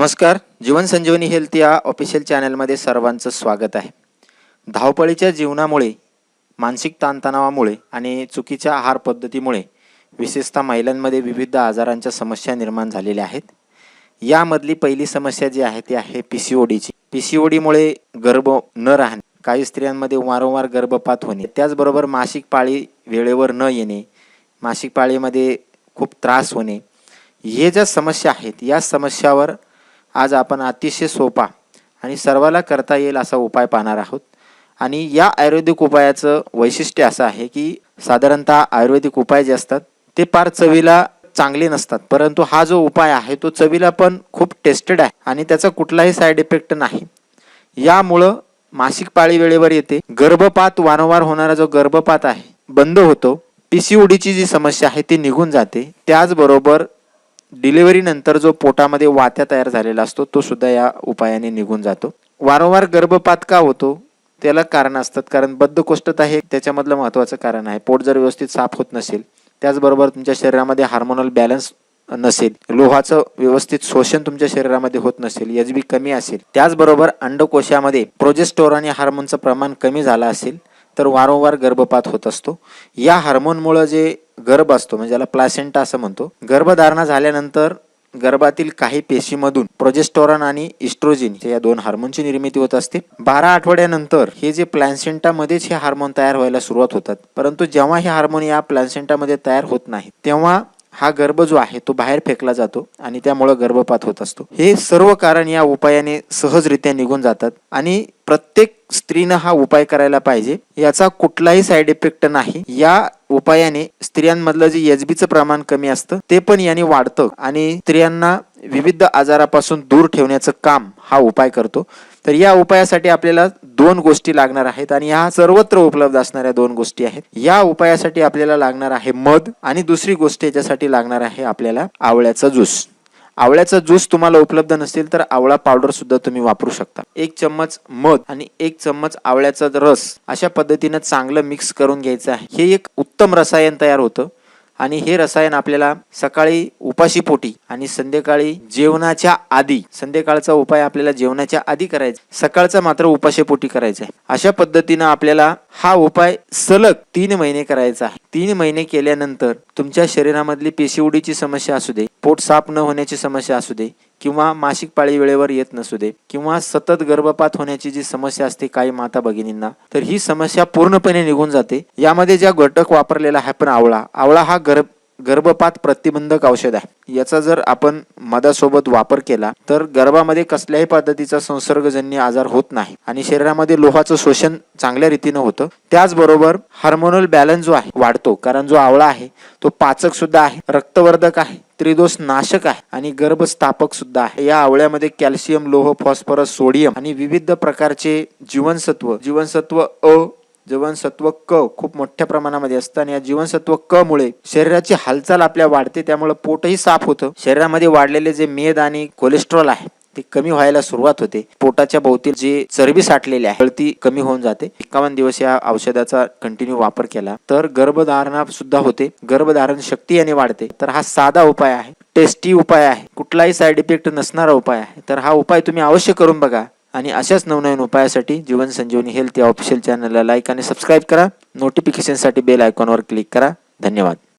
नमस्कार. जीवन संजीवनी हेल्थ या ऑफिशियल चॅनलमध्ये सर्वांचं स्वागत आहे. धावपळीच्या जीवनामुळे, मानसिक ताणतणावामुळे आणि चुकीच्या आहार पद्धतीमुळे विशेषतः महिलांमध्ये विविध आजारांच्या समस्या निर्माण झालेल्या आहेत. यामधली पहिली समस्या जी आहे ती आहे PCODची. PCODमुळे गर्भ न राहणे, काही स्त्रियांमध्ये वारंवार गर्भपात होणे, त्याचबरोबर मासिक पाळी वेळेवर न येणे, मासिक पाळीमध्ये खूप त्रास होणे, हे ज्या समस्या आहेत या समस्यावर आज आपण अतिशय सोपा आणि सर्वाला करता येईल असा उपाय पाहणार आहोत. आणि या आयुर्वेदिक उपायाचं वैशिष्ट्य असं आहे की साधारणतः आयुर्वेदिक उपाय जे असतात ते फार चवीला चांगले नसतात, परंतु हा जो उपाय आहे तो चवीला पण खूप टेस्टेड आहे आणि त्याचा कुठलाही साईड इफेक्ट नाही. यामुळं मासिक पाळी वेळेवर येते, गर्भपात वारंवार होणारा जो गर्भपात आहे बंद होतो, PCODची जी समस्या आहे ती निघून जाते. त्याचबरोबर डिलिव्हरी नंतर जो पोटामध्ये वात्या तयार झालेला असतो तो सुद्धा या उपायाने निघून जातो. वारंवार गर्भपात का होतो त्याला कारण असतात, कारण बद्धकोष्ठता हे त्याच्यामधलं महत्त्वाचं कारण आहे. पोट जर व्यवस्थित साफ होत नसेल, त्याचबरोबर तुमच्या शरीरामध्ये हार्मोनल बॅलन्स नसेल, लोहाचं व्यवस्थित शोषण तुमच्या शरीरामध्ये होत नसेल, HB कमी असेल, त्याचबरोबर अंडकोशामध्ये प्रोजेस्टेरॉन या हार्मोनचं प्रमाण कमी झालं असेल तर वारंवार गर्भपात होत असतो. या हार्मोनमुळे जे गर्भ असतो म्हणजे याला प्लासेंटा असं म्हणतो, गर्भधारणा झाल्यानंतर गर्भातील काही पेशीमधून प्रोजेस्टेरॉन आणि इस्ट्रोजिन या दोन हार्मोनची निर्मिती होत असते. 12 आठवड्यानंतर हे जे प्लॅसेंटामध्येच हे हार्मोन तयार व्हायला सुरुवात होतात, परंतु जेव्हा हे हार्मोन या प्लॅसेंटामध्ये तयार होत नाही तेव्हा हा गर्भ जो आहे तो बाहेर फेकला जातो आणि त्यामुळे गर्भपात होत असतो. हे सर्व कारण या उपायाने सहजरित्या निघून जातात आणि प्रत्येक स्त्रीनं हा उपाय करायला पाहिजे. याचा कुठलाही साईड इफेक्ट नाही. या उपायाने स्त्रियांमधलं जे HBचं प्रमाण कमी असतं ते पण याने वाढतं आणि स्त्रियांना विविध आजारापासून दूर ठेवण्याचं काम हा उपाय करतो. तर या उपायासाठी आपल्याला 2 गोष्टी लागणार आहेत आणि ह्या सर्वत्र उपलब्ध असणाऱ्या 2 गोष्टी आहेत. या उपायासाठी आपल्याला लागणार आहे मध आणि दुसरी गोष्ट याच्यासाठी लागणार आहे आपल्याला आवळ्याचा ज्यूस. आवळ्याचा ज्यूस तुम्हाला उपलब्ध नसेल तर आवळा पावडर सुद्धा तुम्ही वापरू शकता. 1 चम्मच मध आणि 1 चम्मच आवळ्याचा रस अशा पद्धतीनं चांगलं मिक्स करून घ्यायचं आहे. हे एक उत्तम रसायन तयार होतं आणि हे रसायन आपल्याला सकाळी उपाशीपोटी आणि संध्याकाळी जेवणाच्या आधी, संध्याकाळचा उपाय आपल्याला जेवणाच्या आधी करायचा, सकाळचा मात्र उपाशीपोटी करायचा आहे. अशा पद्धतीनं आपल्याला हा उपाय सलग 3 महिने करायचा आहे. 3 महिने केल्यानंतर तुमच्या शरीरामधली PCODची समस्या असू दे, पोट साफ न होण्याची समस्या असू दे, किंवा मासिक पाळी वेळेवर येत नसू दे, किंवा सतत गर्भपात होण्याची जी समस्या असते काही माता भगिनींना, तर ही समस्या पूर्णपणे निघून जाते. यामध्ये ज्या घटक वापरलेला आहे पण आवळा हा गर्भपात प्रतिबंधक औषध आहे. याचा जर आपण मधासोबत वापर केला तर गर्भामध्ये कसल्याही पद्धतीचा संसर्गजन्य आजार होत नाही आणि शरीरामध्ये लोहाचं शोषण चांगल्या रीतीनं होतं. त्याचबरोबर हार्मोनल बॅलन्स जो आहे वाढतो, कारण जो आवळा आहे तो पाचक सुद्धा आहे, रक्तवर्धक आहे, त्रिदोष नाशक आहे आणि गर्भस्थापक सुद्धा आहे. या आवळ्यामध्ये कॅल्शियम, लोह, फॉस्फरस, सोडियम आणि विविध प्रकारचे जीवनसत्व अ, जीवनसत्व क खूप मोठ्या प्रमाणामध्ये असतं आणि या जीवनसत्व क मुळे शरीराची हालचाल आपल्या वाढते, त्यामुळे पोटही साफ होतं. शरीरामध्ये वाढलेले जे मेद आणि कोलेस्ट्रॉल आहे ते कमी व्हायला सुरुवात होते. पोटाच्या भोवती जे चरबी साठलेली आहे ती कमी होऊन जाते. 51 दिवस या औषधाचा कंटिन्यू वापर केला तर गर्भधारणा सुद्धा होते, गर्भधारण शक्ती याने वाढते. तर हा साधा उपाय आहे, टेस्टी उपाय आहे, कुठलाही साईड इफेक्ट नसणारा उपाय आहे. तर हा उपाय तुम्ही अवश्य करून बघा आणि अशाच नवनवीन उपायासाठी जीवन संजीवनी हेल्थ या ऑफिशियल चॅनलला लाईक आणि सबस्क्राईब करा. नोटिफिकेशनसाठी बेल आयकॉनवर क्लिक करा. धन्यवाद.